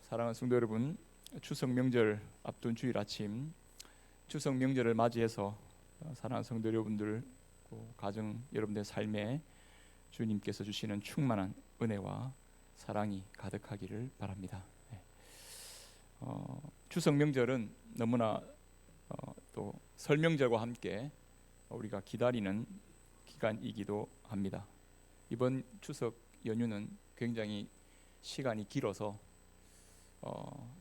사랑하는 성도 여러분, 추석 명절 앞둔 주일 아침, 추석 명절을 맞이해서 사랑하는 성도 여러분들, 가정 여러분들의 삶에 주님께서 주시는 충만한 은혜와 사랑이 가득하기를 바랍니다. 추석 명절은 너무나 또 설 명절과 함께 우리가 기다리는 기간이기도 합니다. 이번 추석 연휴는 굉장히 시간이 길어서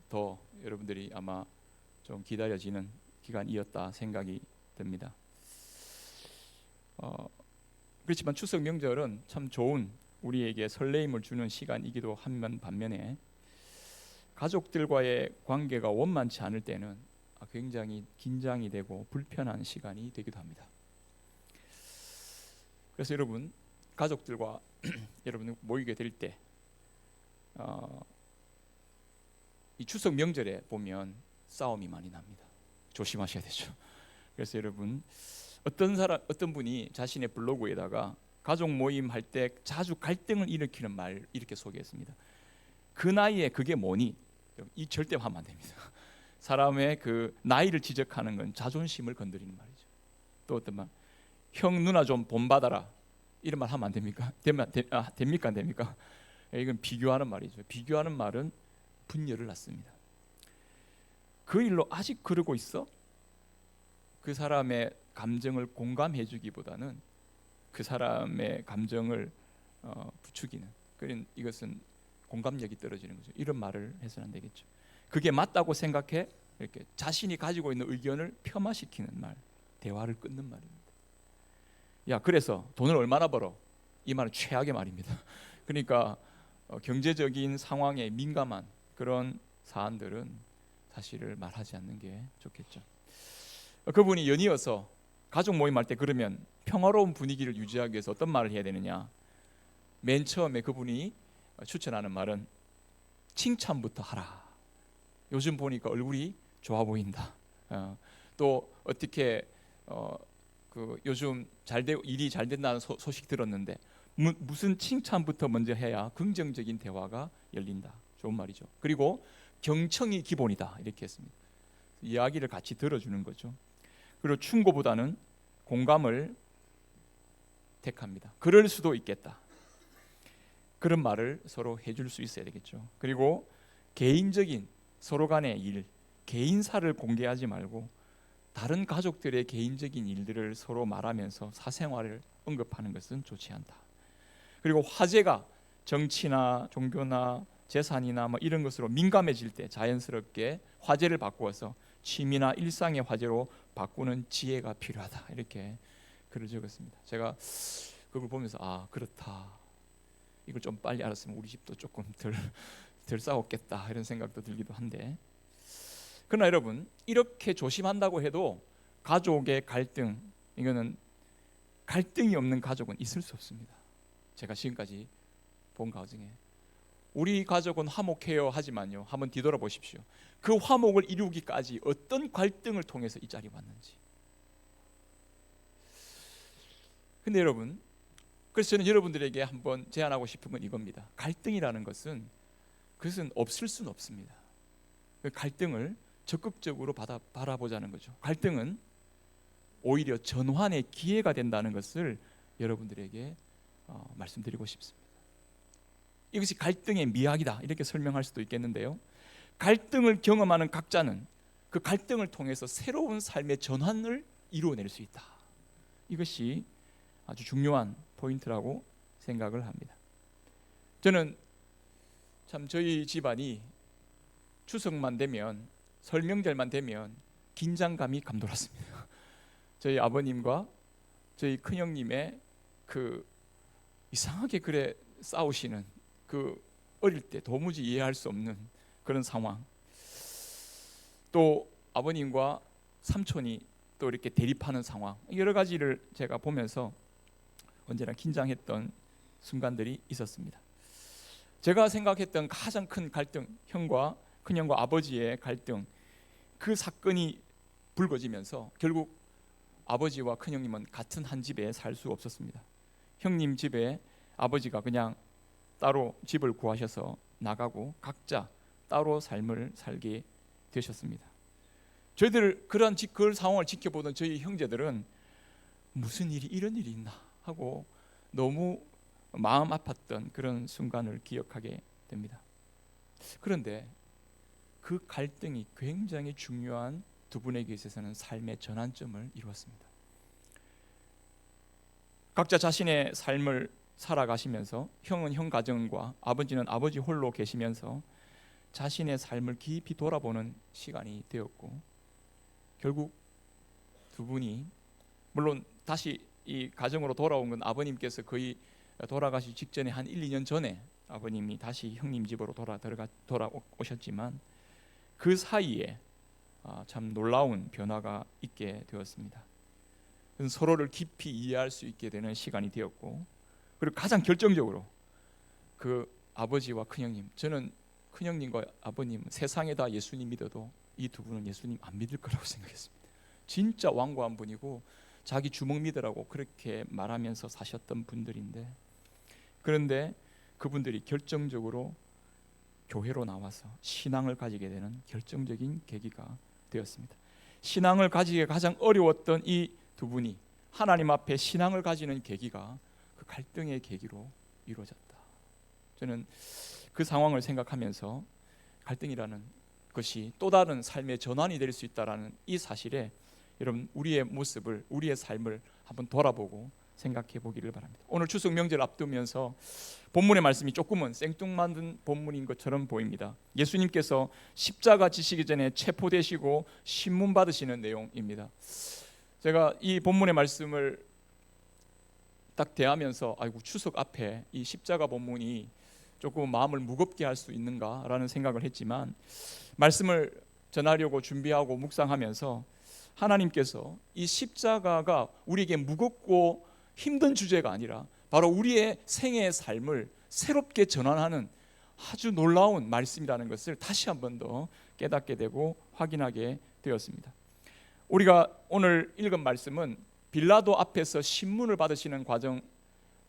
더 여러분들이 아마 좀 기다려지는 기간이었다 생각이 듭니다. 그렇지만 추석 명절은 참 좋은 우리에게 설레임을 주는 시간이기도 한 반면에 가족들과의 관계가 원만치 않을 때는 굉장히 긴장이 되고 불편한 시간이 되기도 합니다. 그래서 여러분, 가족들과 여러분 모이게 될 때 이 추석 명절에 보면 싸움이 많이 납니다. 조심하셔야 되죠. 그래서 여러분, 어떤 분이 자신의 블로그에다가 가족 모임 할 때 자주 갈등을 일으키는 말 이렇게 소개했습니다. 그 나이에 그게 뭐니? 이 절대 하면 안 됩니다. 사람의 그 나이를 지적하는 건 자존심을 건드리는 말이죠. 또 어떤 말, 형 누나 좀 본받아라, 이런 말 하면 안 됩니까? 됩니까? 안 됩니까? 이건 비교하는 말이죠. 비교하는 말은 분열을 낳습니다. 그 일로 아직 그러고 있어? 그 사람의 감정을 공감해 주기보다는 그 사람의 감정을 부추기는, 그런 이것은 공감력이 떨어지는 거죠. 이런 말을 해서는 안 되겠죠. 그게 맞다고 생각해 이렇게 자신이 가지고 있는 의견을 폄하시키는 말, 대화를 끊는 말입니다. 야, 그래서 돈을 얼마나 벌어? 이 말은 최악의 말입니다. 그러니까 경제적인 상황에 민감한 그런 사안들은 사실을 말하지 않는 게 좋겠죠. 그분이 연이어서 가족 모임할 때 그러면 평화로운 분위기를 유지하기 위해서 어떤 말을 해야 되느냐? 맨 처음에 그분이 추천하는 말은 칭찬부터 하라. 요즘 보니까 얼굴이 좋아 보인다. 또 어떻게 요즘 일이 잘 된다는 소식 들었는데 무슨 칭찬부터 먼저 해야 긍정적인 대화가 열린다. 좋은 말이죠. 그리고 경청이 기본이다, 이렇게 했습니다. 이야기를 같이 들어주는 거죠. 그리고 충고보다는 공감을 택합니다. 그럴 수도 있겠다, 그런 말을 서로 해줄 수 있어야 되겠죠. 그리고 개인적인 서로 간의 일, 개인사를 공개하지 말고 다른 가족들의 개인적인 일들을 서로 말하면서 사생활을 언급하는 것은 좋지 않다. 그리고 화제가 정치나 종교나 재산이나 뭐 이런 것으로 민감해질 때 자연스럽게 화제를 바꾸어서 취미나 일상의 화제로 바꾸는 지혜가 필요하다, 이렇게 글을 적었습니다. 제가 그걸 보면서 그렇다, 이걸 좀 빨리 알았으면 우리 집도 조금 덜 싸웠겠다, 이런 생각도 들기도 한데, 그러나 여러분, 이렇게 조심한다고 해도 가족의 갈등, 이거는 갈등이 없는 가족은 있을 수 없습니다. 제가 지금까지 본 가정에 우리 가족은 화목해요 하지만요, 한번 뒤돌아보십시오. 그 화목을 이루기까지 어떤 갈등을 통해서 이 자리에 왔는지. 근데 여러분, 그래서 저는 여러분들에게 한번 제안하고 싶은 건 이겁니다. 갈등이라는 것은 그것은 없을 수는 없습니다. 그 갈등을 적극적으로 바라보자는 거죠. 갈등은 오히려 전환의 기회가 된다는 것을 여러분들에게 말씀드리고 싶습니다. 이것이 갈등의 미학이다, 이렇게 설명할 수도 있겠는데요, 갈등을 경험하는 각자는 그 갈등을 통해서 새로운 삶의 전환을 이루어낼 수 있다. 이것이 아주 중요한 포인트라고 생각을 합니다. 저는 참 저희 집안이 추석만 되면, 설 명절만 되면 긴장감이 감돌았습니다. 저희 아버님과 저희 큰형님의 그 이상하게 그래 싸우시는 그 어릴 때 도무지 이해할 수 없는 그런 상황, 또 아버님과 삼촌이 또 이렇게 대립하는 상황, 여러 가지를 제가 보면서 언제나 긴장했던 순간들이 있었습니다. 제가 생각했던 가장 큰 갈등, 큰형과 아버지의 갈등, 그 사건이 불거지면서 결국 아버지와 큰형님은 같은 한 집에 살 수 없었습니다. 형님 집에 아버지가 그냥 따로 집을 구하셔서 나가고 각자 따로 삶을 살게 되셨습니다. 저희들 그 상황을 지켜보던 저희 형제들은 무슨 일이 이런 일이 있나 하고 너무 마음 아팠던 그런 순간을 기억하게 됩니다. 그런데 그 갈등이 굉장히 중요한 두 분에게 있어서는 삶의 전환점을 이루었습니다. 각자 자신의 삶을 살아가시면서 형은 형 가정과 아버지는 아버지 홀로 계시면서 자신의 삶을 깊이 돌아보는 시간이 되었고, 결국 두 분이 물론 다시 이 가정으로 돌아온 건 아버님께서 거의 돌아가시 직전에 한 1, 2년 전에 아버님이 다시 형님 집으로 돌아오셨지만 그 사이에 참 놀라운 변화가 있게 되었습니다. 서로를 깊이 이해할 수 있게 되는 시간이 되었고, 그리고 가장 결정적으로 그 아버지와 큰형님, 저는 큰형님과 아버님 세상에다 예수님 믿어도 이 두 분은 예수님 안 믿을 거라고 생각했습니다. 진짜 완고한 분이고 자기 주먹 믿으라고 그렇게 말하면서 사셨던 분들인데, 그런데 그분들이 결정적으로 교회로 나와서 신앙을 가지게 되는 결정적인 계기가 되었습니다. 신앙을 가지기에 가장 어려웠던 이 두 분이 하나님 앞에 신앙을 가지는 계기가 그 갈등의 계기로 이루어졌다. 저는 그 상황을 생각하면서 갈등이라는 것이 또 다른 삶의 전환이 될 수 있다라는 이 사실에 여러분 우리의 모습을, 우리의 삶을 한번 돌아보고 생각해 보기를 바랍니다. 오늘 추석 명절 앞두면서 본문의 말씀이 조금은 생뚱맞은 본문인 것처럼 보입니다. 예수님께서 십자가 지시기 전에 체포되시고 신문 받으시는 내용입니다. 제가 이 본문의 말씀을 딱 대하면서 아이고, 추석 앞에 이 십자가 본문이 조금 마음을 무겁게 할 수 있는가라는 생각을 했지만, 말씀을 전하려고 준비하고 묵상하면서 하나님께서 이 십자가가 우리에게 무겁고 힘든 주제가 아니라 바로 우리의 생애의 삶을 새롭게 전환하는 아주 놀라운 말씀이라는 것을 다시 한 번 더 깨닫게 되고 확인하게 되었습니다. 우리가 오늘 읽은 말씀은 빌라도 앞에서 신문을 받으시는 과정,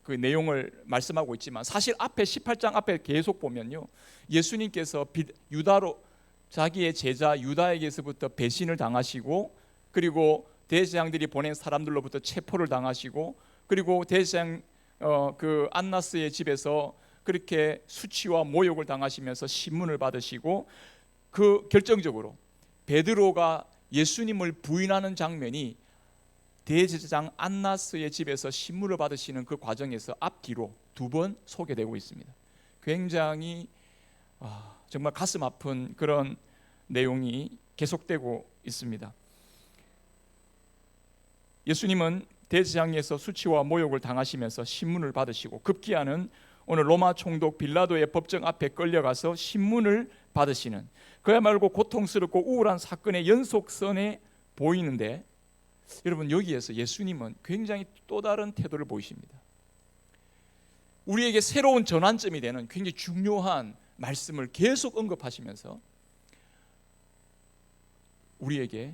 그 내용을 말씀하고 있지만, 사실 앞에 18장 앞에 계속 보면요, 예수님께서 유다로 자기의 제자 유다에게서부터 배신을 당하시고, 그리고 대제사장들이 보낸 사람들로부터 체포를 당하시고, 그리고 대제사장 그 안나스의 집에서 그렇게 수치와 모욕을 당하시면서 신문을 받으시고, 그 결정적으로 베드로가 예수님을 부인하는 장면이 대제사장 안나스의 집에서 신문을 받으시는 그 과정에서 앞뒤로 두 번 소개되고 있습니다. 굉장히 정말 가슴 아픈 그런 내용이 계속되고 있습니다. 예수님은 대제사장에서 수치와 모욕을 당하시면서 신문을 받으시고, 급기야는 오늘 로마 총독 빌라도의 법정 앞에 끌려가서 신문을 받으시는, 그야말로 고통스럽고 우울한 사건의 연속선에 보이는데, 여러분 여기에서 예수님은 굉장히 또 다른 태도를 보이십니다. 우리에게 새로운 전환점이 되는 굉장히 중요한 말씀을 계속 언급하시면서 우리에게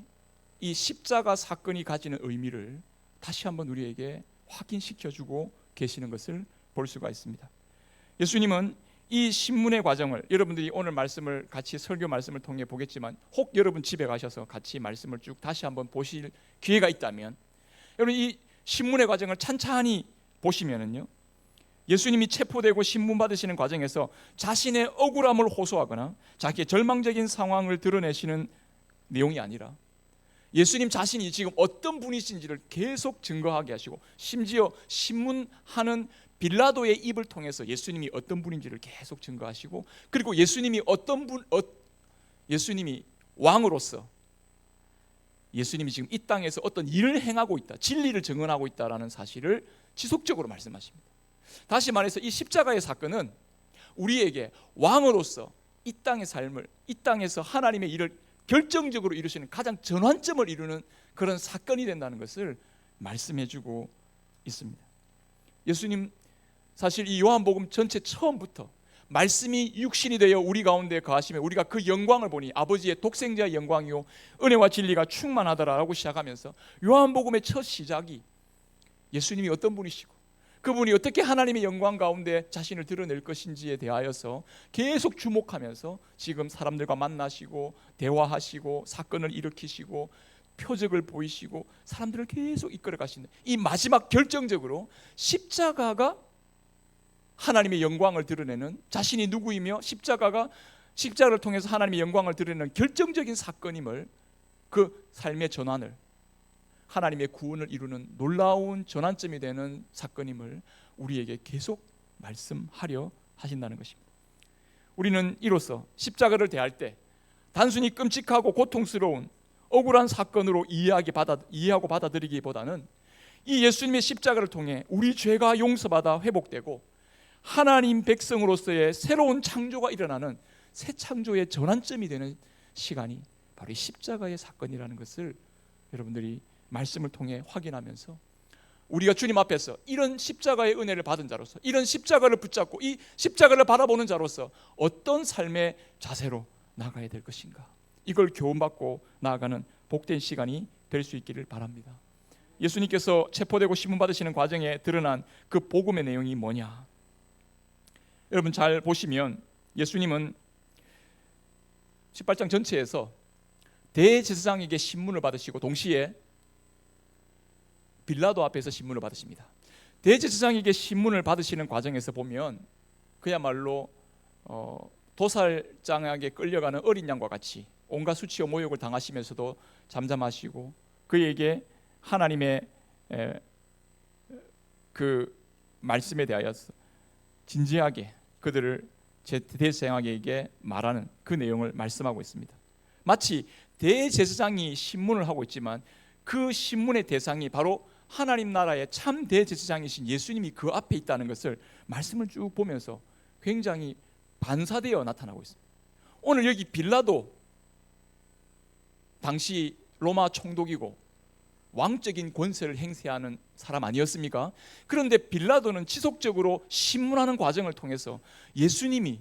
이 십자가 사건이 가지는 의미를 다시 한번 우리에게 확인시켜주고 계시는 것을 볼 수가 있습니다. 예수님은 이 신문의 과정을, 여러분들이 오늘 말씀을 같이 설교 말씀을 통해 보겠지만, 혹 여러분 집에 가셔서 같이 말씀을 쭉 다시 한번 보실 기회가 있다면, 여러분 이 신문의 과정을 찬찬히 보시면은요, 예수님이 체포되고 신문 받으시는 과정에서 자신의 억울함을 호소하거나 자기의 절망적인 상황을 드러내시는 내용이 아니라 예수님 자신이 지금 어떤 분이신지를 계속 증거하게 하시고, 심지어 신문하는 빌라도의 입을 통해서 예수님이 어떤 분인지를 계속 증거하시고, 그리고 예수님이 예수님이 왕으로서 예수님이 지금 이 땅에서 어떤 일을 행하고 있다, 진리를 증언하고 있다라는 사실을 지속적으로 말씀하십니다. 다시 말해서 이 십자가의 사건은 우리에게 왕으로서 이 땅의 삶을, 이 땅에서 하나님의 일을 결정적으로 이루시는 가장 전환점을 이루는 그런 사건이 된다는 것을 말씀해주고 있습니다. 예수님 사실 이 요한복음 전체 처음부터 말씀이 육신이 되어 우리 가운데 거하시며 우리가 그 영광을 보니 아버지의 독생자의 영광이요 은혜와 진리가 충만하더라라고 시작하면서 요한복음의 첫 시작이 예수님이 어떤 분이시고 그분이 어떻게 하나님의 영광 가운데 자신을 드러낼 것인지에 대하여서 계속 주목하면서 지금 사람들과 만나시고 대화하시고 사건을 일으키시고 표적을 보이시고 사람들을 계속 이끌어 가시는 이 마지막 결정적으로 십자가가 하나님의 영광을 드러내는, 자신이 누구이며 십자가를 통해서 하나님의 영광을 드러내는 결정적인 사건임을, 그 삶의 전환을, 하나님의 구원을 이루는 놀라운 전환점이 되는 사건임을 우리에게 계속 말씀하려 하신다는 것입니다. 우리는 이로써 십자가를 대할 때 단순히 끔찍하고 고통스러운 억울한 사건으로 이해하고 받아들이기보다는 이 예수님의 십자가를 통해 우리 죄가 용서받아 회복되고 하나님 백성으로서의 새로운 창조가 일어나는 새 창조의 전환점이 되는 시간이 바로 이 십자가의 사건이라는 것을 여러분들이 말씀을 통해 확인하면서 우리가 주님 앞에서 이런 십자가의 은혜를 받은 자로서, 이런 십자가를 붙잡고 이 십자가를 바라보는 자로서 어떤 삶의 자세로 나가야 될 것인가, 이걸 교훈받고 나아가는 복된 시간이 될 수 있기를 바랍니다. 예수님께서 체포되고 신문 받으시는 과정에 드러난 그 복음의 내용이 뭐냐, 여러분 잘 보시면 예수님은 18장 전체에서 대제사장에게 신문을 받으시고 동시에 빌라도 앞에서 신문을 받으십니다. 대제사장에게 신문을 받으시는 과정에서 보면 그야말로 도살장에게 끌려가는 어린 양과 같이 온갖 수치와 모욕을 당하시면서도 잠잠하시고 그에게 하나님의 그 말씀에 대하여서 진지하게 그들을 대제사장에게 말하는 그 내용을 말씀하고 있습니다. 마치 대제사장이 신문을 하고 있지만 그 신문의 대상이 바로 하나님 나라의 참 대제사장이신 예수님이 그 앞에 있다는 것을 말씀을 쭉 보면서 굉장히 반사되어 나타나고 있습니다. 오늘 여기 빌라도 당시 로마 총독이고 왕적인 권세를 행사하는 사람 아니었습니까? 그런데 빌라도는 지속적으로 신문하는 과정을 통해서 예수님이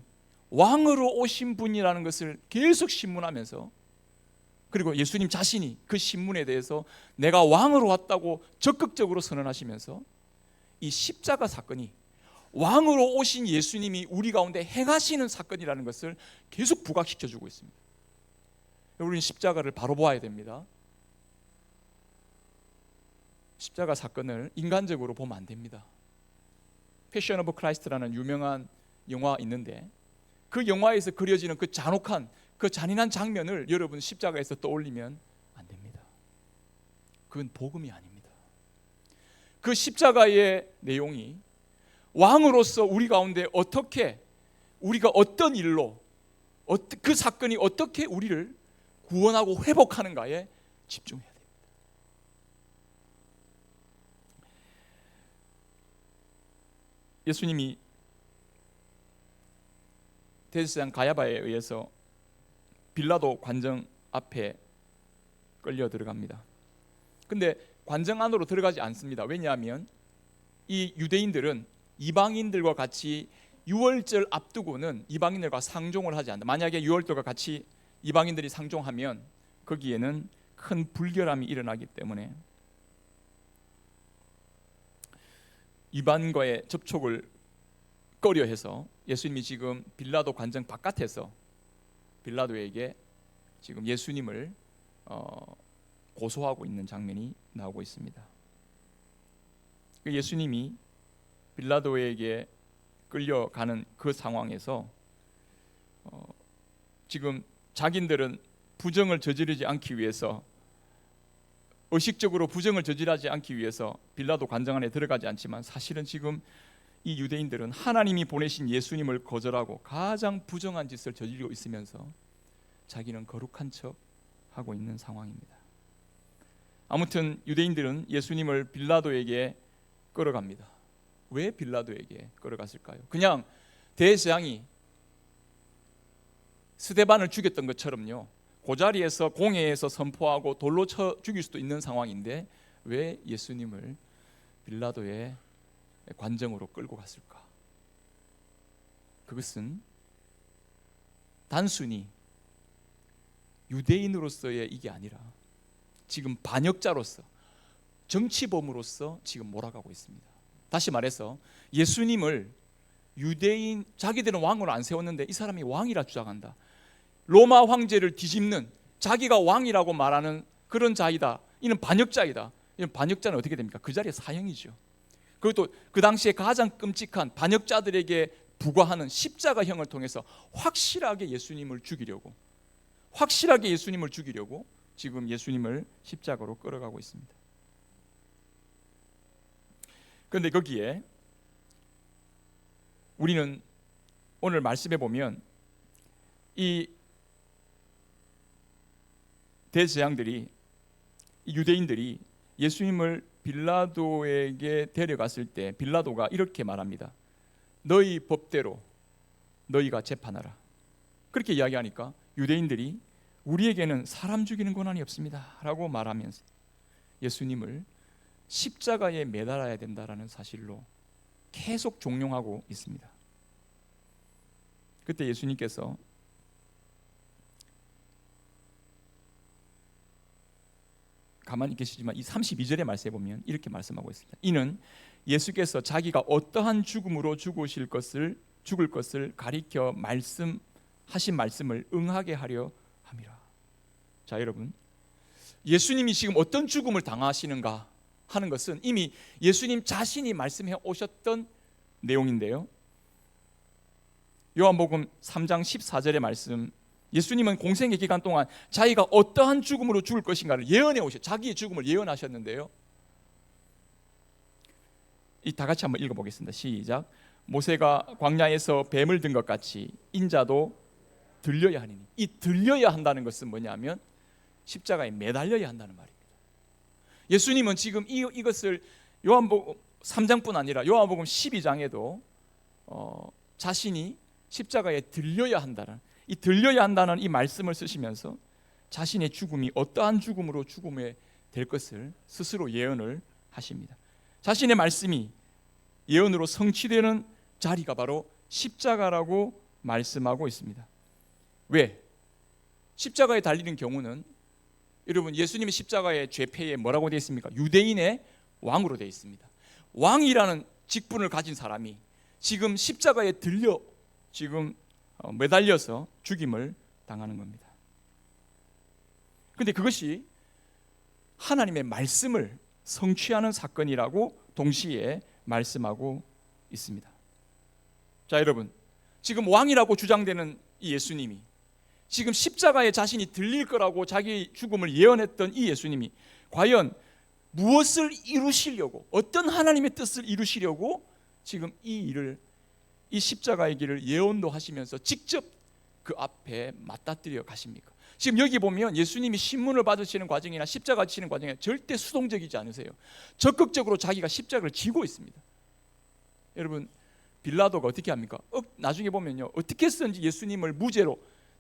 왕으로 오신 분이라는 것을 계속 신문하면서, 그리고 예수님 자신이 그 신문에 대해서 내가 왕으로 왔다고 적극적으로 선언하시면서 이 십자가 사건이 왕으로 오신 예수님이 우리 가운데 행하시는 사건이라는 것을 계속 부각시켜주고 있습니다. 우리는 십자가를 바로 보아야 됩니다. 십자가 사건을 인간적으로 보면 안 됩니다. 패션 오브 크라이스트라는 유명한 영화 있는데 그 영화에서 그려지는 그 잔혹한, 그 잔인한 장면을 여러분 십자가에서 떠올리면 안 됩니다. 그건 복음이 아닙니다. 그 십자가의 내용이 왕으로서 우리 가운데 어떻게, 우리가 어떤 일로, 그 사건이 어떻게 우리를 구원하고 회복하는가에 집중해야 됩니다. 예수님이 대제사장 가야바에 의해서 빌라도 관정 앞에 끌려 들어갑니다. 근데 관정 안으로 들어가지 않습니다. 왜냐하면 이 유대인들은 이방인들과 같이 유월절 앞두고는 이방인들과 상종을 하지 않는다. 만약에 유월절과 같이 이방인들이 상종하면 거기에는 큰 불결함이 일어나기 때문에 이방인과의 접촉을 꺼려해서 예수님이 지금 빌라도 관정 바깥에서 빌라도에게 지금 예수님을 고소하고 있는 장면이 나오고 있습니다. 예수님이 빌라도에게 끌려가는 그 상황에서 지금 자기들은 부정을 저지르지 않기 위해서, 의식적으로 부정을 저지르지 않기 위해서 빌라도 관정 안에 들어가지 않지만 사실은 지금 이 유대인들은 하나님이 보내신 예수님을 거절하고 가장 부정한 짓을 저지르고 있으면서 자기는 거룩한 척 하고 있는 상황입니다. 아무튼 유대인들은 예수님을 빌라도에게 끌어갑니다. 왜 빌라도에게 끌어갔을까요? 그냥 대제사장이 스데반을 죽였던 것처럼요, 그 자리에서 공회에서 선포하고 돌로 쳐 죽일 수도 있는 상황인데 왜 예수님을 빌라도의 관정으로 끌고 갔을까? 그것은 단순히 유대인으로서의 이게 아니라 지금 반역자로서, 정치범으로서 지금 몰아가고 있습니다. 다시 말해서 예수님을 유대인 자기들은 왕으로 안 세웠는데 이 사람이 왕이라 주장한다. 로마 황제를 뒤집는 자기가 왕이라고 말하는 그런 자이다. 이는 반역자이다. 이는 반역자는 어떻게 됩니까? 그 자리에 사형이죠. 그리고 또 그 당시에 가장 끔찍한 반역자들에게 부과하는 십자가형을 통해서 확실하게 예수님을 죽이려고 지금 예수님을 십자가로 끌어가고 있습니다. 그런데 거기에 우리는 오늘 말씀해 보면 이 대제사장들이, 유대인들이 예수님을 빌라도에게 데려갔을 때 빌라도가 이렇게 말합니다. 너희 법대로 너희가 재판하라. 그렇게 이야기하니까 유대인들이 우리에게는 사람 죽이는 권한이 없습니다 라고 말하면서 예수님을 십자가에 매달아야 된다라는 사실로 계속 종용하고 있습니다. 그때 예수님께서 가만히 계시지만 이 32절의 말씀에 보면 이렇게 말씀하고 있습니다. 이는 예수께서 자기가 어떠한 죽음으로 죽을 것을 가리켜 말씀하신 말씀을 응하게 하려 함이라. 자, 여러분, 예수님이 지금 어떤 죽음을 당하시는가 하는 것은 이미 예수님 자신이 말씀해 오셨던 내용인데요. 요한복음 3장 14절의 말씀, 예수님은 공생의 기간 동안 자기가 어떠한 죽음으로 죽을 것인가를 예언해 오셨어요. 자기의 죽음을 예언하셨는데요. 이 다 같이 한번 읽어보겠습니다. 시작. 모세가 광야에서 뱀을 든 것 같이 인자도 들려야 하니니. 이 들려야 한다는 것은 뭐냐면 십자가에 매달려야 한다는 말입니다. 예수님은 지금 이것을 요한복음 3장뿐 아니라 요한복음 12장에도 자신이 십자가에 들려야 한다는, 이 들려야 한다는 이 말씀을 쓰시면서 자신의 죽음이 어떠한 죽음으로 죽음에 될 것을 스스로 예언을 하십니다. 자신의 말씀이 예언으로 성취되는 자리가 바로 십자가라고 말씀하고 있습니다. 왜? 십자가에 달리는 경우는 여러분, 예수님의 십자가의 죄패에 뭐라고 되어 있습니까? 유대인의 왕으로 되어 있습니다. 왕이라는 직분을 가진 사람이 지금 십자가에 들려 지금 매달려서 죽임을 당하는 겁니다. 그런데 그것이 하나님의 말씀을 성취하는 사건이라고 동시에 말씀하고 있습니다. 자, 여러분, 지금 왕이라고 주장되는 이 예수님이, 지금 십자가에 자신이 들릴 거라고 자기 죽음을 예언했던 이 예수님이 과연 무엇을 이루시려고, 어떤 하나님의 뜻을 이루시려고 지금 이 십자가의 길을 예언도 하시면서 직접 그 앞에 맞닥뜨려 가십니까? 지금 여기 보면 예수님이 신문을 받으시는 과정이나 십자가 지는 과정에 절대 수동적이지 않으세요. 적극적으로 자기가 십자가를 지고 있습니다. 여러분, 빌라도가 어떻게 합니까? 나중에 보면요, 어떻게 했든지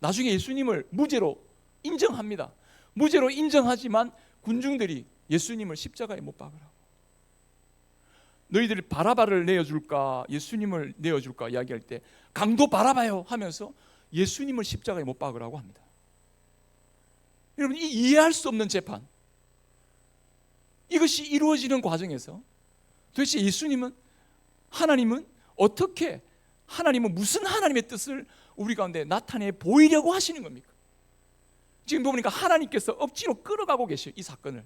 나중에 예수님을 무죄로 인정합니다. 무죄로 인정하지만 군중들이 예수님을 십자가에 못 박으라고, 너희들이 바라바를 내어줄까 예수님을 내어줄까 이야기할 때 강도 바라바요 하면서 예수님을 십자가에 못 박으라고 합니다. 여러분, 이 이해할 수 없는 재판, 이것이 이루어지는 과정에서 도대체 하나님은 어떻게, 하나님은 무슨 하나님의 뜻을 우리 가운데 나타내 보이려고 하시는 겁니까? 지금 보니까 하나님께서 억지로 끌어가고 계셔요, 이 사건을.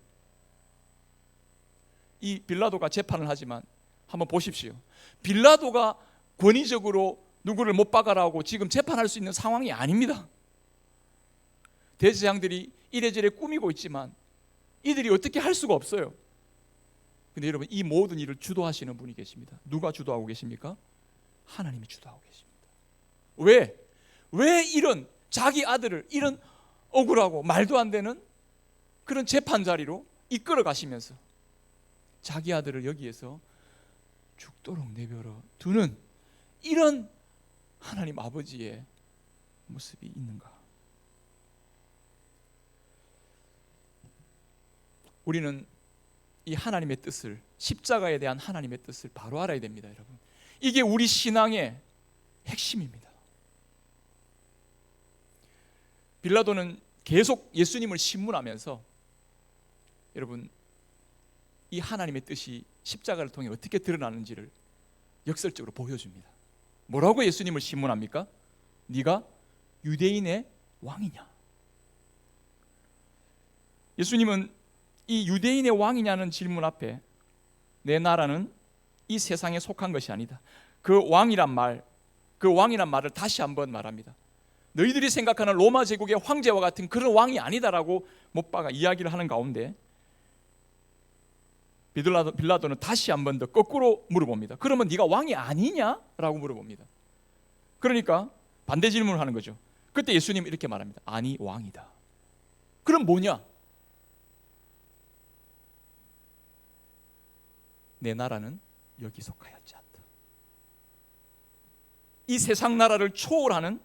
이 빌라도가 재판을 하지만 한번 보십시오. 빌라도가 권위적으로 누구를 못 박아라고 지금 재판할 수 있는 상황이 아닙니다. 대제사장들이 이래저래 꾸미고 있지만 이들이 어떻게 할 수가 없어요. 근데 여러분, 이 모든 일을 주도하시는 분이 계십니다. 누가 주도하고 계십니까? 하나님이 주도하고 계십니다. 왜 이런 자기 아들을 이런 억울하고 말도 안 되는 그런 재판 자리로 이끌어 가시면서 자기 아들을 여기에서 죽도록 내버려 두는 이런 하나님 아버지의 모습이 있는가? 우리는 이 하나님의 뜻을, 십자가에 대한 하나님의 뜻을 바로 알아야 됩니다, 여러분. 이게 우리 신앙의 핵심입니다. 빌라도는 계속 예수님을 신문하면서 여러분, 이 하나님의 뜻이 십자가를 통해 어떻게 드러나는지를 역설적으로 보여줍니다. 뭐라고 예수님을 신문합니까? 네가 유대인의 왕이냐? 예수님은 이 유대인의 왕이냐는 질문 앞에 내 나라는 이 세상에 속한 것이 아니다. 그 왕이란 말을 다시 한번 말합니다. 너희들이 생각하는 로마 제국의 황제와 같은 그런 왕이 아니다라고 못 박아 이야기를 하는 가운데 빌라도는 다시 한번 더 거꾸로 물어봅니다. 그러면 네가 왕이 아니냐라고 물어봅니다. 그러니까 반대 질문을 하는 거죠. 그때 예수님은 이렇게 말합니다. 아니, 왕이다. 그럼 뭐냐? 내 나라는 여기 속하였지 않다. 이 세상 나라를 초월하는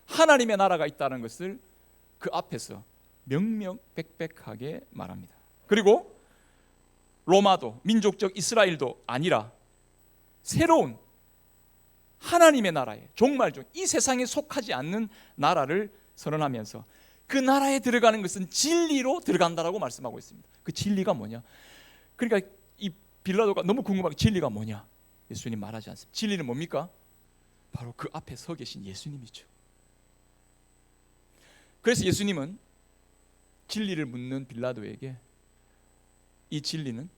하나님의 나라가 있다는 것을 그 앞에서 명명백백하게 말합니다. 그리고 로마도 민족적 이스라엘도 아니라 새로운 하나님의 나라에 종말종 이 세상에 속하지 않는 나라를 선언하면서 그 나라에 들어가는 것은 진리로 들어간다라고 말씀하고 있습니다. 그 진리가 뭐냐? 그러니까 이 빌라도가 너무 궁금하게 진리가 뭐냐? 예수님 말하지 않습니다. 진리는 뭡니까? 바로 그 앞에 서 계신 예수님이죠. 그래서 예수님은 진리를 묻는 빌라도에게 이 진리는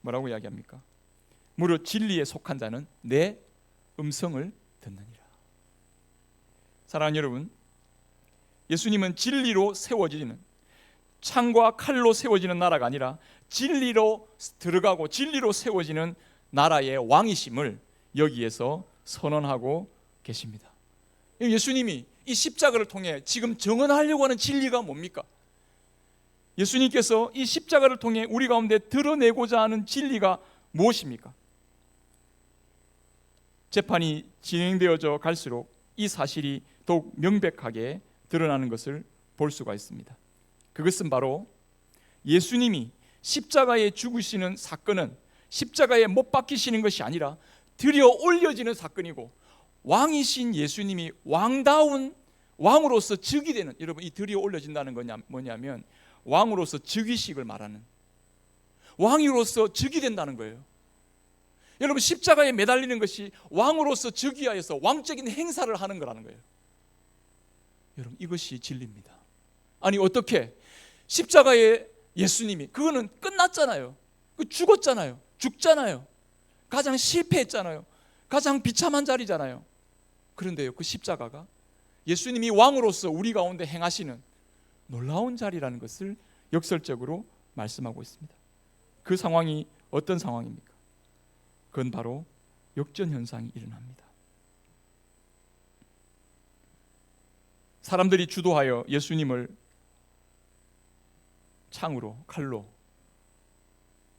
뭐라고 이야기합니까? 무릇 진리에 속한 자는 내 음성을 듣느니라. 사랑하는 여러분, 예수님은 진리로 세워지는, 창과 칼로 세워지는 나라가 아니라 진리로 들어가고 진리로 세워지는 나라의 왕이심을 여기에서 선언하고 계십니다. 예수님이 이 십자가를 통해 지금 정언하려고 하는 진리가 뭡니까? 예수님께서 이 십자가를 통해 우리 가운데 드러내고자 하는 진리가 무엇입니까? 재판이 진행되어져 갈수록 이 사실이 더욱 명백하게 드러나는 것을 볼 수가 있습니다. 그것은 바로 예수님이 십자가에 죽으시는 사건은 십자가에 못 박히시는 것이 아니라 들여 올려지는 사건이고, 왕이신 예수님이 왕다운 왕으로서 즉위 되는, 여러분 이 들여 올려진다는 건 뭐냐면 왕으로서 즉위식을 말하는, 왕으로서 즉위 된다는 거예요. 여러분 십자가에 매달리는 것이 왕으로서 즉위하여서 왕적인 행사를 하는 거라는 거예요. 여러분 이것이 진리입니다. 아니 어떻게 십자가에 예수님이, 그거는 끝났잖아요. 죽었잖아요. 죽잖아요. 가장 실패했잖아요. 가장 비참한 자리잖아요. 그런데요, 그 십자가가 예수님이 왕으로서 우리 가운데 행하시는 놀라운 자리라는 것을 역설적으로 말씀하고 있습니다. 그 상황이 어떤 상황입니까? 그건 바로 역전 현상이 일어납니다. 사람들이 주도하여 예수님을 창으로, 칼로,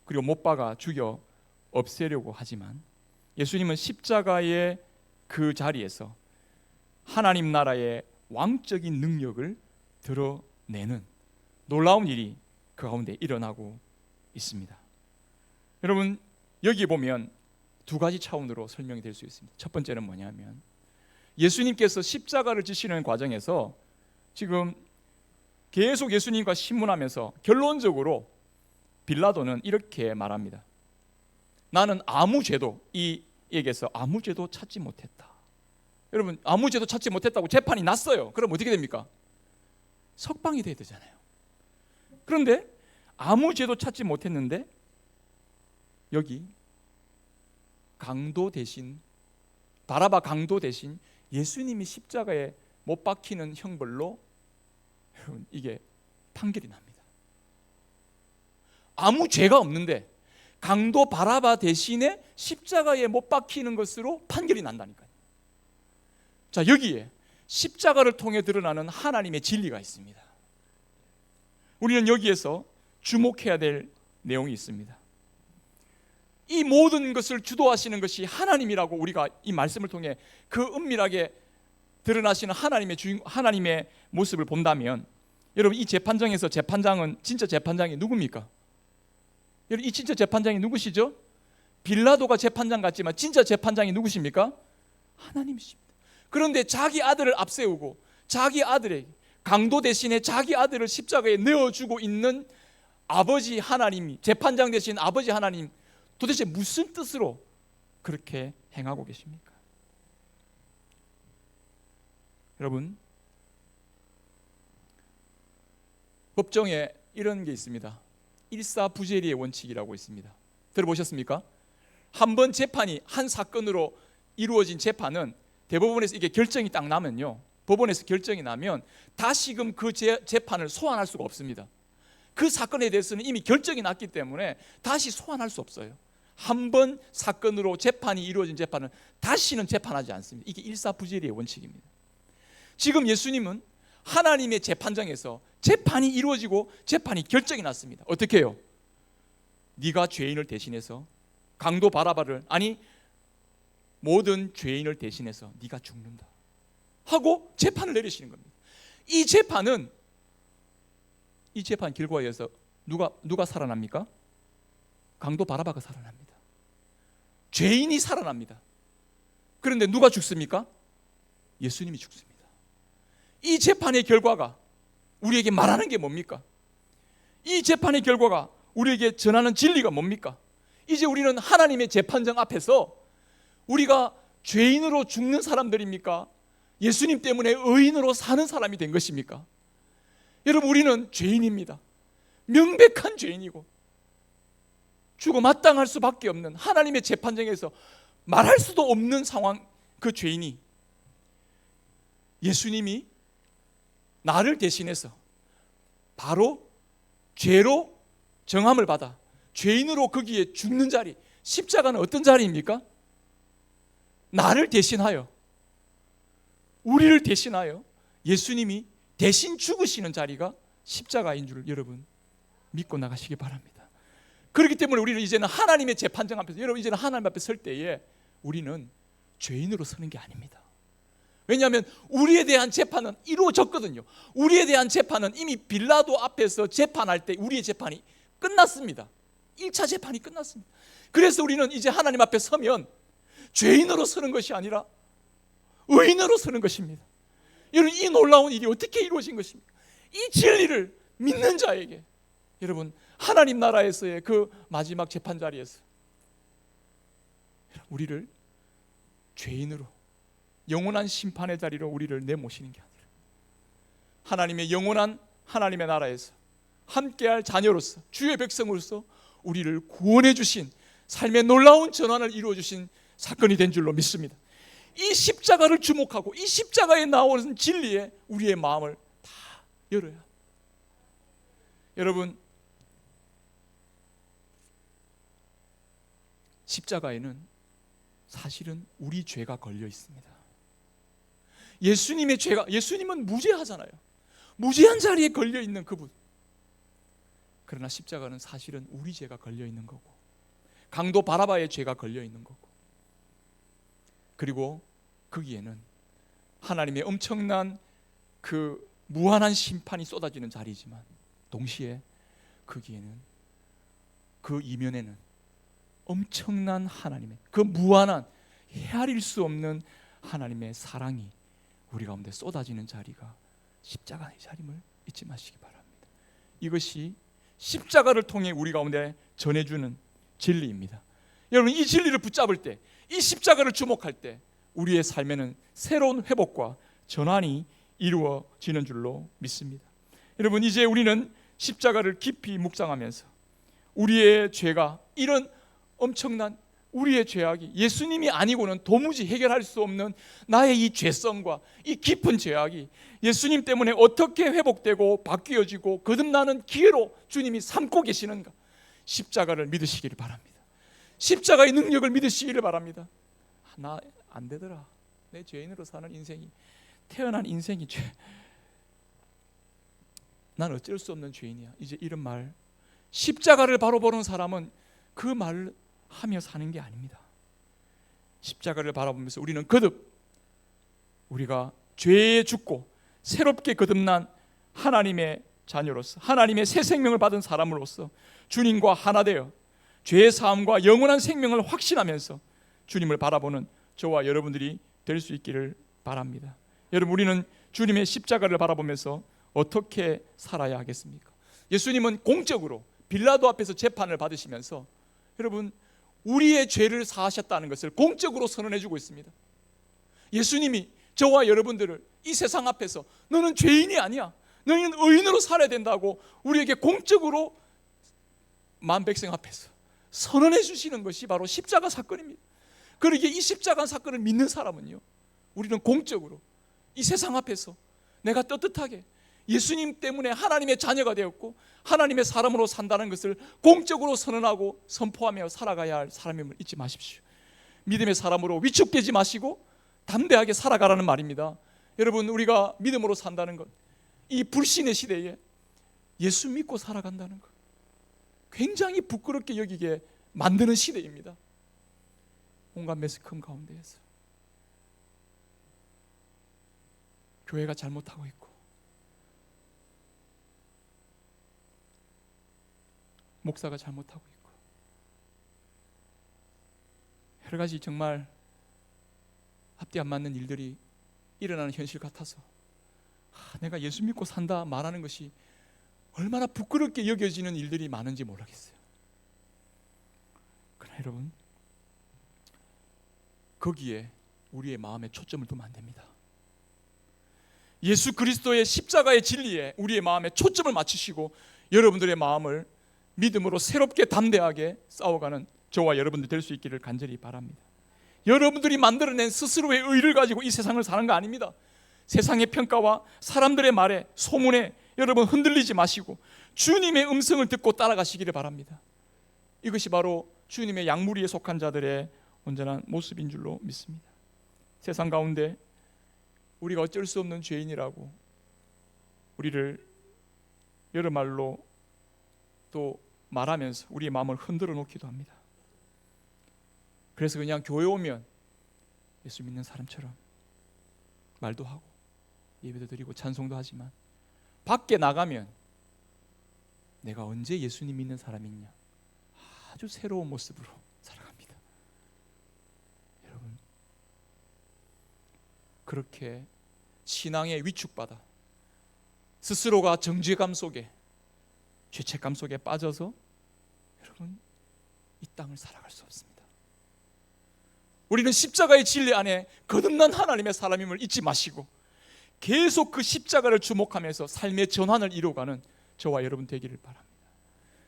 그리고 못 박아 죽여 없애려고 하지만 예수님은 십자가의 그 자리에서 하나님 나라의 왕적인 능력을 드러내는 놀라운 일이 그 가운데 일어나고 있습니다. 여러분 여기 보면 두 가지 차원으로 설명이 될 수 있습니다. 첫 번째는 뭐냐면 예수님께서 십자가를 지시는 과정에서 지금 계속 예수님과 신문하면서 결론적으로 빌라도는 이렇게 말합니다. 나는 아무 죄도, 이 얘기에서 아무 죄도 찾지 못했다. 여러분 아무 죄도 찾지 못했다고 재판이 났어요. 그럼 어떻게 됩니까? 석방이 돼야 되잖아요. 그런데 아무 죄도 찾지 못했는데 여기 강도 대신, 바라바 강도 대신 예수님이 십자가에 못 박히는 형벌로 여러분 이게 판결이 납니다. 아무 죄가 없는데 강도 바라바 대신에 십자가에 못 박히는 것으로 판결이 난다니까요. 자, 여기에 십자가를 통해 드러나는 하나님의 진리가 있습니다. 우리는 여기에서 주목해야 될 내용이 있습니다. 이 모든 것을 주도하시는 것이 하나님이라고 우리가 이 말씀을 통해 그 은밀하게 드러나시는 하나님의 모습을 본다면, 여러분 이 재판장에서 재판장은 진짜 재판장이 누굽니까? 여러분 이 진짜 재판장이 누구시죠? 빌라도가 재판장 같지만 진짜 재판장이 누구십니까? 하나님이십니다. 그런데 자기 아들을 앞세우고 자기 아들에게 강도 대신에 자기 아들을 십자가에 내어주고 있는 아버지 하나님이, 재판장 대신 아버지 하나님, 도대체 무슨 뜻으로 그렇게 행하고 계십니까? 여러분, 법정에 이런 게 있습니다. 일사부재리의 원칙이라고 있습니다. 들어보셨습니까? 한 번 재판이, 한 사건으로 이루어진 재판은 대법원에서 이게 결정이 딱 나면요, 법원에서 결정이 나면 다시금 그 재판을 소환할 수가 없습니다. 그 사건에 대해서는 이미 결정이 났기 때문에 다시 소환할 수 없어요. 한 번 사건으로 재판이 이루어진 재판은 다시는 재판하지 않습니다. 이게 일사부재리의 원칙입니다. 지금 예수님은 하나님의 재판장에서 재판이 이루어지고 재판이 결정이 났습니다. 어떻게 해요? 네가 죄인을 대신해서 강도 바라바를, 아니 모든 죄인을 대신해서 네가 죽는다 하고 재판을 내리시는 겁니다. 이 재판 결과에 의해서 누가 살아납니까? 강도 바라바가 살아납니다. 죄인이 살아납니다. 그런데 누가 죽습니까? 예수님이 죽습니다. 이 재판의 결과가 우리에게 말하는 게 뭡니까? 이 재판의 결과가 우리에게 전하는 진리가 뭡니까? 이제 우리는 하나님의 재판장 앞에서 우리가 죄인으로 죽는 사람들입니까? 예수님 때문에 의인으로 사는 사람이 된 것입니까? 여러분, 우리는 죄인입니다. 명백한 죄인이고 죽어 마땅할 수밖에 없는, 하나님의 재판장에서 말할 수도 없는 상황, 그 죄인이 예수님이 나를 대신해서 바로 죄로 정함을 받아 죄인으로 거기에 죽는 자리, 십자가는 어떤 자리입니까? 나를 대신하여, 우리를 대신하여 예수님이 대신 죽으시는 자리가 십자가인 줄 여러분 믿고 나가시기 바랍니다. 그렇기 때문에 우리는 이제는 하나님의 재판장 앞에서, 여러분 이제는 하나님 앞에 설 때에 우리는 죄인으로 서는 게 아닙니다. 왜냐하면 우리에 대한 재판은 이루어졌거든요. 우리에 대한 재판은 이미 빌라도 앞에서 재판할 때 우리의 재판이 끝났습니다. 1차 재판이 끝났습니다. 그래서 우리는 이제 하나님 앞에 서면 죄인으로 서는 것이 아니라 의인으로 서는 것입니다. 여러분, 이 놀라운 일이 어떻게 이루어진 것입니까? 이 진리를 믿는 자에게, 여러분, 하나님 나라에서의 그 마지막 재판 자리에서 우리를 죄인으로, 영원한 심판의 자리로 우리를 내모시는 게 아니라 하나님의 영원한 하나님의 나라에서 함께할 자녀로서, 주의 백성으로서 우리를 구원해 주신, 삶의 놀라운 전환을 이루어 주신 사건이 된 줄로 믿습니다. 이 십자가를 주목하고 이 십자가에 나오는 진리에 우리의 마음을 다 열어야. 여러분, 십자가에는 사실은 우리 죄가 걸려 있습니다. 예수님의 죄가, 예수님은 무죄하잖아요. 무죄한 자리에 걸려 있는 그분. 그러나 십자가는 사실은 우리 죄가 걸려 있는 거고, 강도 바라바의 죄가 걸려 있는 거고, 그리고 거기에는 하나님의 엄청난 그 무한한 심판이 쏟아지는 자리지만 동시에 거기에는, 그 이면에는 엄청난 하나님의 그 무한한 헤아릴 수 없는 하나님의 사랑이 우리 가운데 쏟아지는 자리가 십자가의 자림을 잊지 마시기 바랍니다. 이것이 십자가를 통해 우리 가운데 전해주는 진리입니다. 여러분, 이 진리를 붙잡을 때, 이 십자가를 주목할 때 우리의 삶에는 새로운 회복과 전환이 이루어지는 줄로 믿습니다. 여러분, 이제 우리는 십자가를 깊이 묵상하면서 우리의 죄가, 이런 엄청난 우리의 죄악이 예수님이 아니고는 도무지 해결할 수 없는 나의 이 죄성과 이 깊은 죄악이 예수님 때문에 어떻게 회복되고 바뀌어지고 거듭나는 기회로 주님이 삼고 계시는가, 십자가를 믿으시기를 바랍니다. 십자가의 능력을 믿으시기를 바랍니다. 나 안 되더라, 내 죄인으로 사는 인생이, 태어난 인생이 죄, 난 어쩔 수 없는 죄인이야, 이제 이런 말, 십자가를 바로 보는 사람은 그 말을 하며 사는 게 아닙니다. 십자가를 바라보면서 우리는 거듭, 우리가 죄에 죽고 새롭게 거듭난 하나님의 자녀로서, 하나님의 새 생명을 받은 사람으로서 주님과 하나 되어 죄의 사함과 영원한 생명을 확신하면서 주님을 바라보는 저와 여러분들이 될 수 있기를 바랍니다. 여러분, 우리는 주님의 십자가를 바라보면서 어떻게 살아야 하겠습니까? 예수님은 공적으로 빌라도 앞에서 재판을 받으시면서, 여러분, 우리의 죄를 사하셨다는 것을 공적으로 선언해 주고 있습니다. 예수님이 저와 여러분들을 이 세상 앞에서 너는 죄인이 아니야, 너희는 의인으로 살아야 된다고 우리에게 공적으로 만백성 앞에서 선언해 주시는 것이 바로 십자가 사건입니다. 그러기에 이 십자가 사건을 믿는 사람은요, 우리는 공적으로 이 세상 앞에서 내가 떳떳하게 예수님 때문에 하나님의 자녀가 되었고 하나님의 사람으로 산다는 것을 공적으로 선언하고 선포하며 살아가야 할 사람임을 잊지 마십시오. 믿음의 사람으로 위축되지 마시고 담대하게 살아가라는 말입니다. 여러분, 우리가 믿음으로 산다는 것, 이 불신의 시대에 예수 믿고 살아간다는 것, 굉장히 부끄럽게 여기게 만드는 시대입니다. 온갖 매스컴 가운데에서 교회가 잘못하고 있고 목사가 잘못하고 있고 여러 가지 정말 앞뒤 안 맞는 일들이 일어나는 현실 같아서 내가 예수 믿고 산다 말하는 것이 얼마나 부끄럽게 여겨지는 일들이 많은지 모르겠어요. 그러나 여러분, 거기에 우리의 마음에 초점을 두면 안 됩니다. 예수 그리스도의 십자가의 진리에 우리의 마음에 초점을 맞추시고 여러분들의 마음을 믿음으로 새롭게 담대하게 싸워가는 저와 여러분들 될 수 있기를 간절히 바랍니다. 여러분들이 만들어낸 스스로의 의를 가지고 이 세상을 사는 거 아닙니다. 세상의 평가와 사람들의 말에, 소문에 여러분 흔들리지 마시고 주님의 음성을 듣고 따라가시기를 바랍니다. 이것이 바로 주님의 양무리에 속한 자들의 온전한 모습인 줄로 믿습니다. 세상 가운데 우리가 어쩔 수 없는 죄인이라고 우리를 여러 말로 또 말하면서 우리의 마음을 흔들어 놓기도 합니다. 그래서 그냥 교회 오면 예수 믿는 사람처럼 말도 하고 예배도 드리고 찬송도 하지만 밖에 나가면 내가 언제 예수님 믿는 사람이냐, 아주 새로운 모습으로 살아갑니다. 여러분, 그렇게 신앙에 위축받아 스스로가 정죄감 속에, 죄책감 속에 빠져서 여러분 이 땅을 살아갈 수 없습니다. 우리는 십자가의 진리 안에 거듭난 하나님의 사람임을 잊지 마시고 계속 그 십자가를 주목하면서 삶의 전환을 이루어가는 저와 여러분 되기를 바랍니다.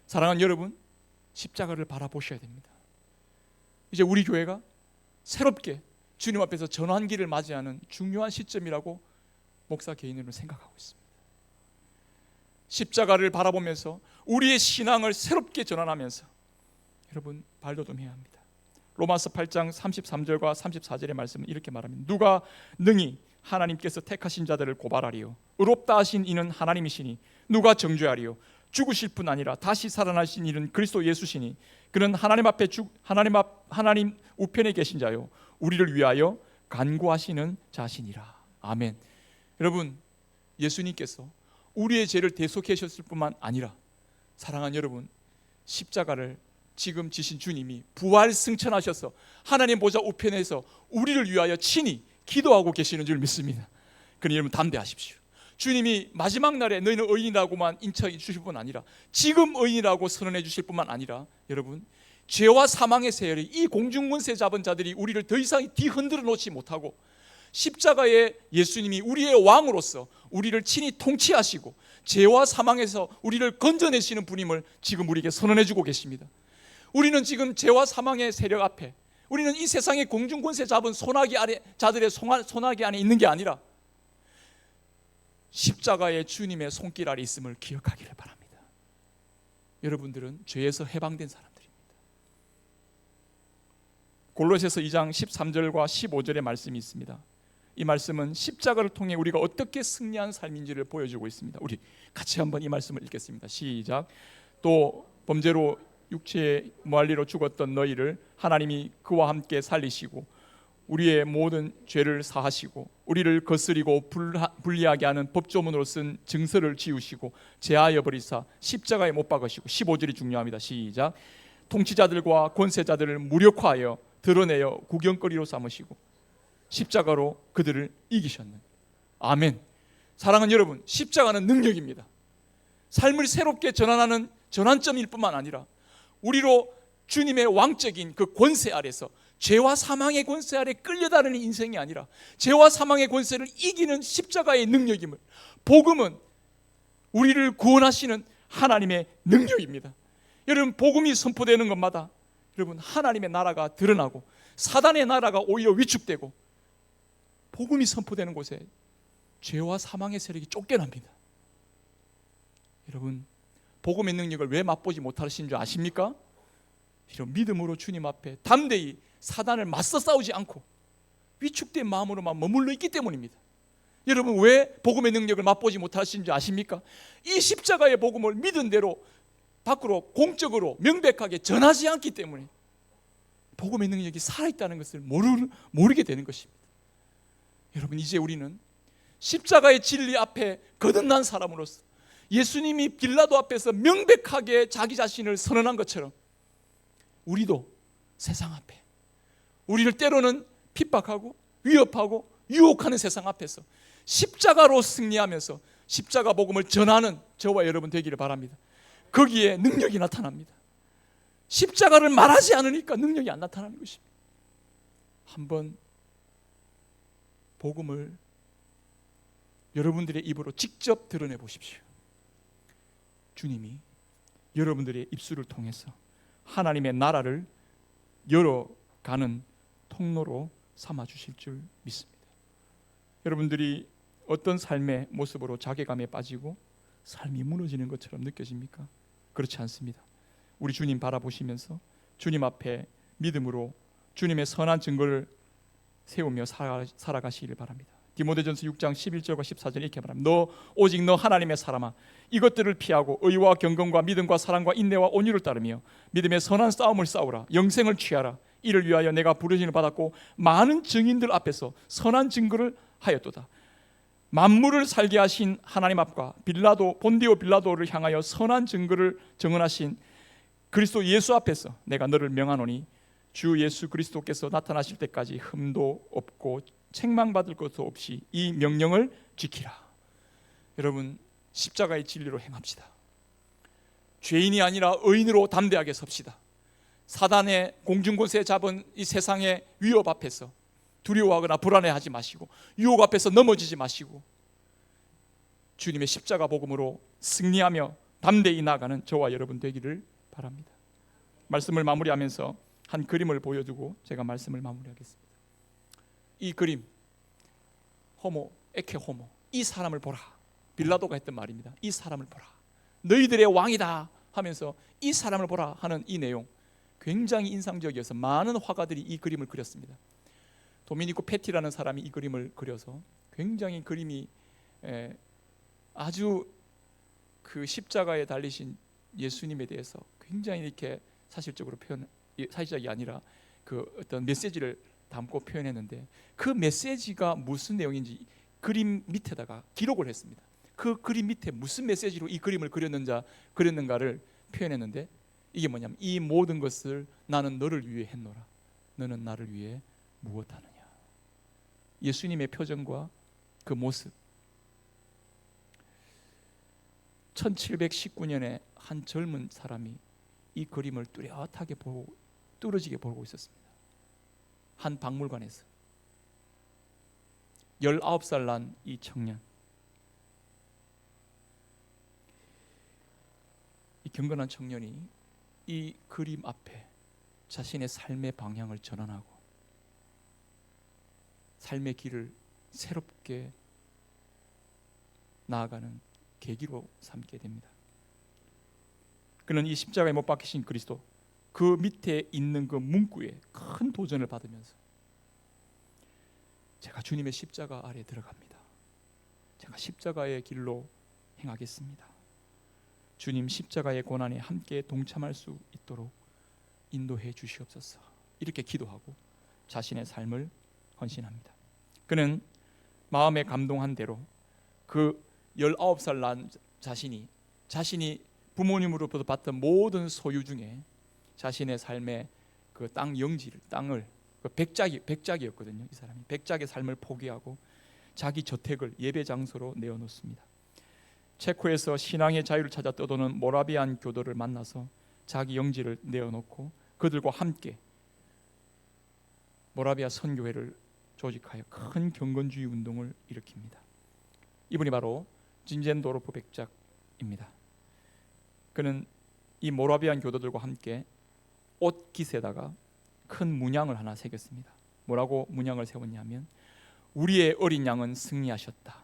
사랑하는 여러분, 십자가를 바라보셔야 됩니다. 이제 우리 교회가 새롭게 주님 앞에서 전환기를 맞이하는 중요한 시점이라고 목사 개인으로 생각하고 있습니다. 십자가를 바라보면서 우리의 신앙을 새롭게 전환하면서 여러분 발돋움해야 합니다. 로마서 8장 33절과 34절의 말씀은 이렇게 말합니다. 누가 능히 하나님께서 택하신 자들을 고발하리요, 의롭다 하신 이는 하나님이시니 누가 정죄하리요, 죽으실 뿐 아니라 다시 살아나신 이는 그리스도 예수시니 그는 하나님 앞에 하나님 우편에 계신 자요 우리를 위하여 간구하시는 자시니라. 아멘. 여러분, 예수님께서 우리의 죄를 대속해 주셨을 뿐만 아니라 사랑하는 여러분, 십자가를 지금 지신 주님이 부활 승천하셔서 하나님 보좌 우편에서 우리를 위하여 친히 기도하고 계시는 줄 믿습니다. 그러니 여러분 담대하십시오. 주님이 마지막 날에 너희는 의인이라고만 인정해 주실 뿐 아니라 지금 의인이라고 선언해 주실 뿐만 아니라 여러분, 죄와 사망의 세열이 이 공중권세 잡은 자들이 우리를 더 이상 뒤흔들어 놓지 못하고 십자가의 예수님이 우리의 왕으로서 우리를 친히 통치하시고 죄와 사망에서 우리를 건져내시는 분임을 지금 우리에게 선언해 주고 계십니다. 우리는 지금 죄와 사망의 세력 앞에, 우리는 이 세상의 공중권세 잡은 소나기 아래, 자들의 소나기 안에 있는 게 아니라 십자가의 주님의 손길 아래 있음을 기억하기를 바랍니다. 여러분들은 죄에서 해방된 사람들입니다. 골로새서 2장 13절과 15절의 말씀이 있습니다. 이 말씀은 십자가를 통해 우리가 어떻게 승리한 삶인지를 보여주고 있습니다. 우리 같이 한번 이 말씀을 읽겠습니다. 시작. 또 범죄로 육체의 무할리로 죽었던 너희를 하나님이 그와 함께 살리시고 우리의 모든 죄를 사하시고 우리를 거스리고 불리하게 하는 법조문으로 쓴 증서를 지우시고 제하여 버리사 십자가에 못 박으시고 15절이 중요합니다. 시작. 통치자들과 권세자들을 무력화하여 드러내어 구경거리로 삼으시고 십자가로 그들을 이기셨는. 아멘. 사랑하는 여러분, 십자가는 능력입니다. 삶을 새롭게 전환하는 전환점일 뿐만 아니라 우리로 주님의 왕적인 그 권세 아래서 죄와 사망의 권세 아래 끌려다니는 인생이 아니라 죄와 사망의 권세를 이기는 십자가의 능력임을, 복음은 우리를 구원하시는 하나님의 능력입니다. 여러분, 복음이 선포되는 것마다 여러분 하나님의 나라가 드러나고 사단의 나라가 오히려 위축되고, 복음이 선포되는 곳에 죄와 사망의 세력이 쫓겨납니다. 여러분, 복음의 능력을 왜 맛보지 못하신 줄 아십니까? 이런 믿음으로 주님 앞에 담대히 사단을 맞서 싸우지 않고 위축된 마음으로만 머물러 있기 때문입니다. 여러분, 왜 복음의 능력을 맛보지 못하신 줄 아십니까? 이 십자가의 복음을 믿은 대로 밖으로 공적으로 명백하게 전하지 않기 때문에 복음의 능력이 살아있다는 것을 모르게 되는 것입니다. 여러분, 이제 우리는 십자가의 진리 앞에 거듭난 사람으로서 예수님이 빌라도 앞에서 명백하게 자기 자신을 선언한 것처럼 우리도 세상 앞에, 우리를 때로는 핍박하고 위협하고 유혹하는 세상 앞에서 십자가로 승리하면서 십자가 복음을 전하는 저와 여러분 되기를 바랍니다. 거기에 능력이 나타납니다. 십자가를 말하지 않으니까 능력이 안 나타나는 것입니다. 한번 복음을 여러분들의 입으로 직접 드러내 보십시오. 주님이 여러분들의 입술을 통해서 하나님의 나라를 열어가는 통로로 삼아 주실 줄 믿습니다. 여러분들이 어떤 삶의 모습으로 자괴감에 빠지고 삶이 무너지는 것처럼 느껴집니까? 그렇지 않습니다. 우리 주님 바라보시면서 주님 앞에 믿음으로 주님의 선한 증거를 세우며 살아가시기를 바랍니다. 디모데전서 6장 11절과 14절 이렇게 말합니다. 오직 너 하나님의 사람아, 이것들을 피하고 의와 경건과 믿음과 사랑과 인내와 온유를 따르며 믿음의 선한 싸움을 싸우라. 영생을 취하라. 이를 위하여 내가 부르심을 받았고 많은 증인들 앞에서 선한 증거를 하였도다. 만물을 살게 하신 하나님 앞과 본디오 빌라도를 향하여 선한 증거를 증언하신 그리스도 예수 앞에서 내가 너를 명하노니 주 예수 그리스도께서 나타나실 때까지 흠도 없고 책망받을 것도 없이 이 명령을 지키라. 여러분, 십자가의 진리로 행합시다. 죄인이 아니라 의인으로 담대하게 섭시다. 사단의 공중권세 잡은 이 세상의 위협 앞에서 두려워하거나 불안해하지 마시고 유혹 앞에서 넘어지지 마시고 주님의 십자가 복음으로 승리하며 담대히 나아가는 저와 여러분 되기를 바랍니다. 말씀을 마무리하면서 한 그림을 보여주고 제가 말씀을 마무리하겠습니다. 이 그림, 에케 호모, 이 사람을 보라. 빌라도가 했던 말입니다. 이 사람을 보라. 너희들의 왕이다 하면서 이 사람을 보라 하는 이 내용, 굉장히 인상적이어서 많은 화가들이 이 그림을 그렸습니다. 도미니코 페티라는 사람이 이 그림을 그려서 굉장히 그림이 아주 그 십자가에 달리신 예수님에 대해서 굉장히 이렇게 사실적이 아니라 그 어떤 메시지를 담고 표현했는데, 그 메시지가 무슨 내용인지 그림 밑에다가 기록을 했습니다. 그 그림 밑에 무슨 메시지로 이 그림을 그렸는가를 표현했는데, 이게 뭐냐면 이 모든 것을 나는 너를 위해 했노라. 너는 나를 위해 무엇하느냐. 예수님의 표정과 그 모습. 1719년에 한 젊은 사람이 이 그림을 뚜렷하게 뚫어지게 보고 있었습니다. 한 박물관에서 19살 난 이 청년, 이 경건한 청년이 이 그림 앞에 자신의 삶의 방향을 전환하고 삶의 길을 새롭게 나아가는 계기로 삼게 됩니다. 그는 이 십자가에 못 박히신 그리스도, 그 밑에 있는 그 문구에 큰 도전을 받으면서 제가 주님의 십자가 아래 들어갑니다. 제가 십자가의 길로 행하겠습니다. 주님 십자가의 고난에 함께 동참할 수 있도록 인도해 주시옵소서. 이렇게 기도하고 자신의 삶을 헌신합니다. 그는 마음에 감동한 대로 그 19살 난 자신이 부모님으로부터 받던 모든 소유 중에 자신의 삶의 그 땅을 그 백작이었거든요. 이 사람이 백작의 삶을 포기하고 자기 저택을 예배 장소로 내어놓습니다. 체코에서 신앙의 자유를 찾아 떠도는 모라비안 교도를 만나서 자기 영지를 내어놓고 그들과 함께 모라비아 선교회를 조직하여 큰 경건주의 운동을 일으킵니다. 이분이 바로 진젠도르프 백작입니다. 그는 이 모라비안 교도들과 함께 옷깃에다가 큰 문양을 하나 새겼습니다. 뭐라고 문양을 세웠냐면 우리의 어린 양은 승리하셨다.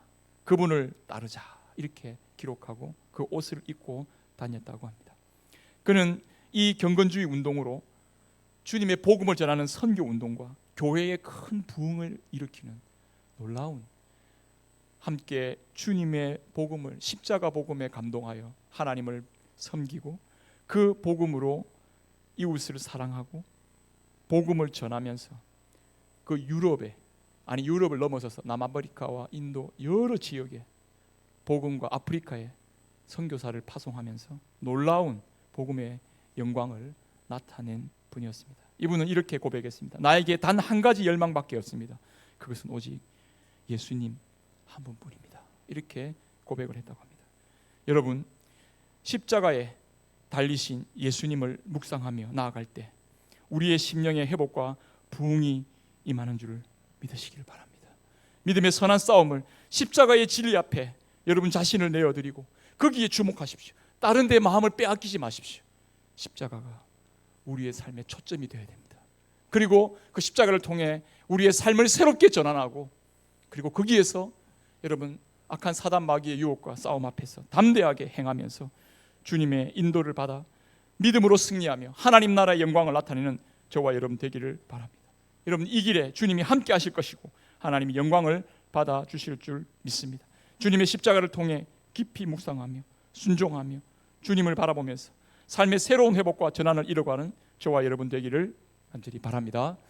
그분을 따르자. 이렇게 기록하고 그 옷을 입고 다녔다고 합니다. 그는 이 경건주의 운동으로 주님의 복음을 전하는 선교 운동과 교회의 큰 부흥을 일으키는 놀라운, 함께 주님의 복음을, 십자가 복음에 감동하여 하나님을 섬기고 그 복음으로 이웃을 사랑하고 복음을 전하면서 그 유럽을 넘어서서 남아메리카와 인도 여러 지역에 복음과 아프리카에 선교사를 파송하면서 놀라운 복음의 영광을 나타낸 분이었습니다. 이분은 이렇게 고백했습니다. 나에게 단 한 가지 열망밖에 없습니다. 그것은 오직 예수님 한 분뿐입니다. 이렇게 고백을 했다고 합니다. 여러분, 십자가에 달리신 예수님을 묵상하며 나아갈 때 우리의 심령의 회복과 부흥이 임하는 줄을 믿으시기를 바랍니다. 믿음의 선한 싸움을 십자가의 진리 앞에 여러분 자신을 내어드리고 거기에 주목하십시오. 다른 데 마음을 빼앗기지 마십시오. 십자가가 우리의 삶의 초점이 되어야 됩니다. 그리고 그 십자가를 통해 우리의 삶을 새롭게 전환하고, 그리고 거기에서 여러분 악한 사단 마귀의 유혹과 싸움 앞에서 담대하게 행하면서 주님의 인도를 받아 믿음으로 승리하며 하나님 나라의 영광을 나타내는 저와 여러분 되기를 바랍니다. 여러분, 이 길에 주님이 함께 하실 것이고 하나님이 영광을 받아 주실 줄 믿습니다. 주님의 십자가를 통해 깊이 묵상하며 순종하며 주님을 바라보면서 삶의 새로운 회복과 전환을 이뤄가는 저와 여러분 되기를 간절히 바랍니다.